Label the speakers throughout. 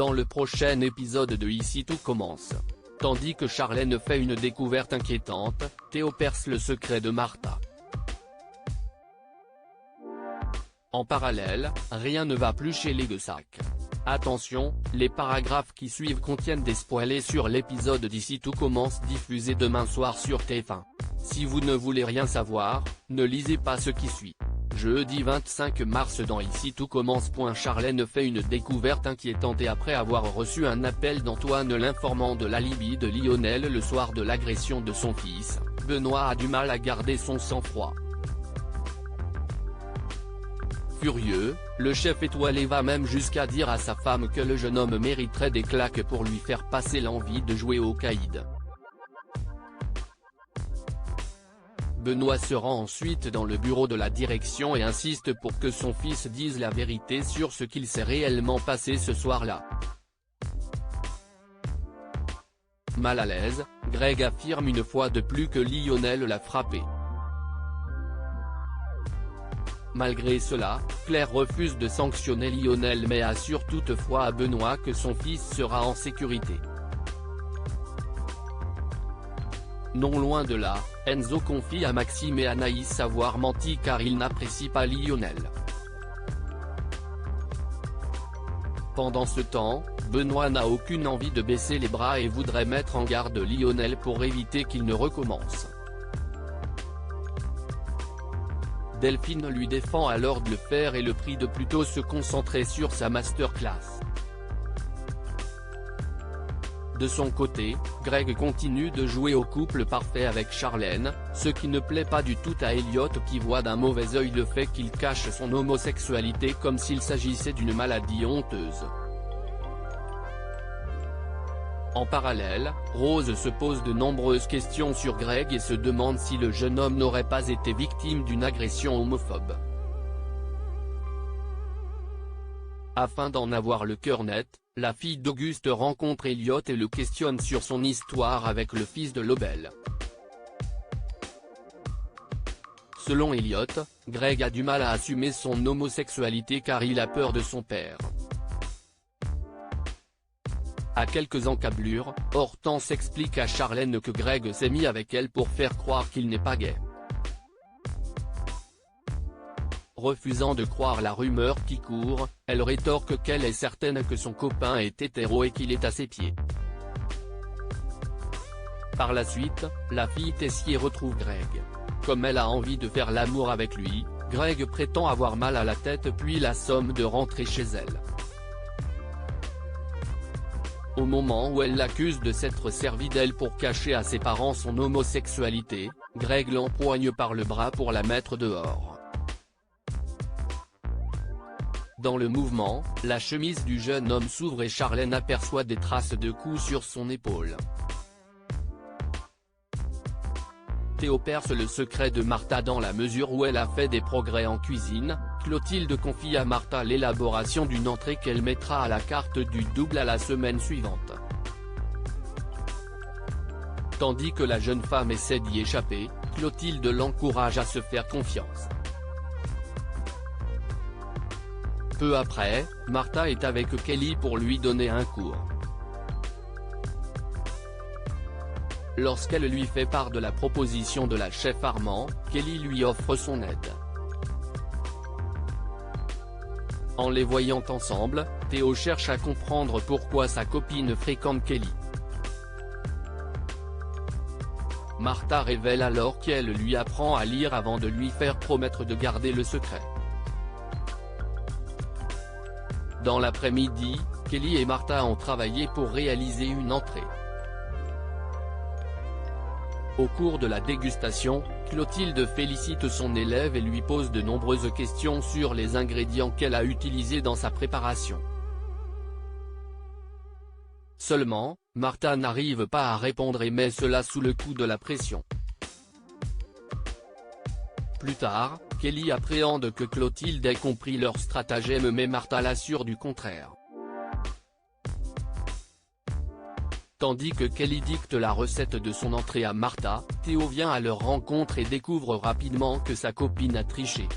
Speaker 1: dans le prochain épisode de Ici tout commence. Tandis que Charlène fait une découverte inquiétante, Théo perce le secret de Martha. En parallèle, rien ne va plus chez les Gessac. Attention, les paragraphes qui suivent contiennent des spoilers sur l'épisode d'Ici tout commence diffusé demain soir sur TF1. Si vous ne voulez rien savoir, ne lisez pas ce qui suit. Jeudi 25 mars dans Ici tout commence. Charlène fait une découverte inquiétante et après avoir reçu un appel d'Antoine l'informant de l'alibi de Lionel le soir de l'agression de son fils, Benoît a du mal à garder son sang-froid. Furieux, le chef étoilé va même jusqu'à dire à sa femme que le jeune homme mériterait des claques pour lui faire passer l'envie de jouer au caïd. Benoît se rend ensuite dans le bureau de la direction et insiste pour que son fils dise la vérité sur ce qu'il s'est réellement passé ce soir-là. Mal à l'aise, Greg affirme une fois de plus que Lionel l'a frappé. Malgré cela, Claire refuse de sanctionner Lionel mais assure toutefois à Benoît que son fils sera en sécurité. Non loin de là, Enzo confie à Maxime et Anaïs avoir menti car il n'apprécie pas Lionel. Pendant ce temps, Benoît n'a aucune envie de baisser les bras et voudrait mettre en garde Lionel pour éviter qu'il ne recommence. Delphine lui défend alors de le faire et le prie de plutôt se concentrer sur sa masterclass. De son côté, Greg continue de jouer au couple parfait avec Charlène, ce qui ne plaît pas du tout à Elliot qui voit d'un mauvais œil le fait qu'il cache son homosexualité comme s'il s'agissait d'une maladie honteuse. En parallèle, Rose se pose de nombreuses questions sur Greg et se demande si le jeune homme n'aurait pas été victime d'une agression homophobe. Afin d'en avoir le cœur net, la fille d'Auguste rencontre Elliot et le questionne sur son histoire avec le fils de Lobel. Selon Elliot, Greg a du mal à assumer son homosexualité car il a peur de son père. À quelques encablures, Hortense explique à Charlène que Greg s'est mis avec elle pour faire croire qu'il n'est pas gay. Refusant de croire la rumeur qui court, elle rétorque qu'elle est certaine que son copain est hétéro et qu'il est à ses pieds. Par la suite, la fille Tessier retrouve Greg. Comme elle a envie de faire l'amour avec lui, Greg prétend avoir mal à la tête puis la somme de rentrer chez elle. Au moment où elle l'accuse de s'être servi d'elle pour cacher à ses parents son homosexualité, Greg l'empoigne par le bras pour la mettre dehors. Dans le mouvement, la chemise du jeune homme s'ouvre et Charlène aperçoit des traces de coups sur son épaule. Théo perce le secret de Martha dans la mesure où elle a fait des progrès en cuisine. Clotilde confie à Martha l'élaboration d'une entrée qu'elle mettra à la carte du double à la semaine suivante. Tandis que la jeune femme essaie d'y échapper, Clotilde l'encourage à se faire confiance. Peu après, Martha est avec Kelly pour lui donner un cours. Lorsqu'elle lui fait part de la proposition de la chef Armand, Kelly lui offre son aide. En les voyant ensemble, Théo cherche à comprendre pourquoi sa copine fréquente Kelly. Martha révèle alors qu'elle lui apprend à lire avant de lui faire promettre de garder le secret. Dans l'après-midi, Kelly et Martha ont travaillé pour réaliser une entrée. Au cours de la dégustation, Clotilde félicite son élève et lui pose de nombreuses questions sur les ingrédients qu'elle a utilisés dans sa préparation. Seulement, Martha n'arrive pas à répondre et met cela sous le coup de la pression. Plus tard, Kelly appréhende que Clotilde ait compris leur stratagème mais Martha l'assure du contraire. Tandis que Kelly dicte la recette de son entrée à Martha, Théo vient à leur rencontre et découvre rapidement que sa copine a triché.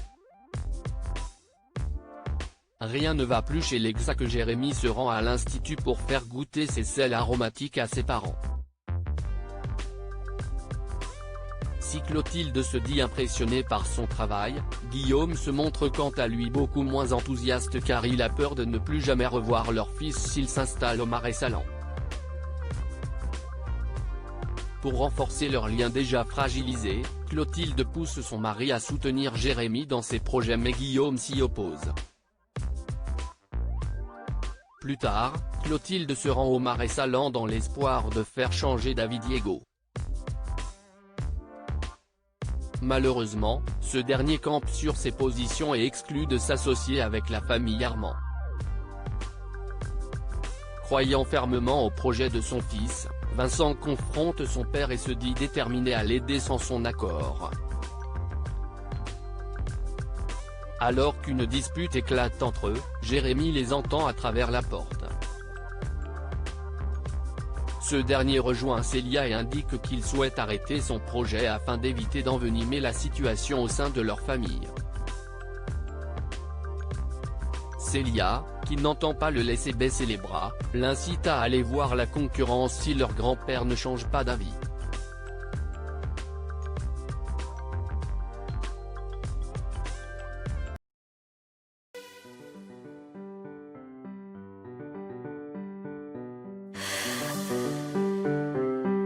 Speaker 1: rien ne va plus chez l'ex-que Jérémy se rend à l'institut pour faire goûter ses sels aromatiques à ses parents. Si Clotilde se dit impressionnée par son travail, Guillaume se montre quant à lui beaucoup moins enthousiaste car il a peur de ne plus jamais revoir leur fils s'il s'installe au Marais Salants. Pour renforcer leur lien déjà fragilisé, Clotilde pousse son mari à soutenir Jérémy dans ses projets mais Guillaume s'y oppose. Plus tard, Clotilde se rend au Marais Salants dans l'espoir de faire changer David Diego. Malheureusement, ce dernier campe sur ses positions et exclut de s'associer avec la famille Armand. Croyant fermement au projet de son fils, Vincent confronte son père et se dit déterminé à l'aider sans son accord. Alors qu'une dispute éclate entre eux, Jérémy les entend à travers la porte. Ce dernier rejoint Célia et indique qu'il souhaite arrêter son projet afin d'éviter d'envenimer la situation au sein de leur famille. Célia, qui n'entend pas le laisser baisser les bras, l'incite à aller voir la concurrence si leur grand-père ne change pas d'avis.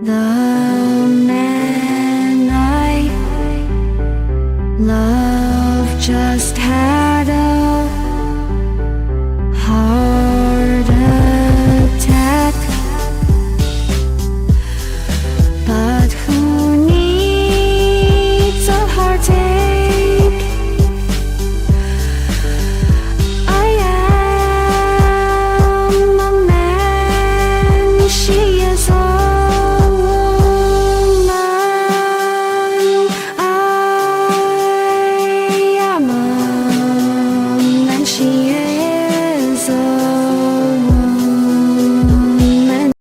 Speaker 2: The man I love just had a heart attack, but who needs a heart attack?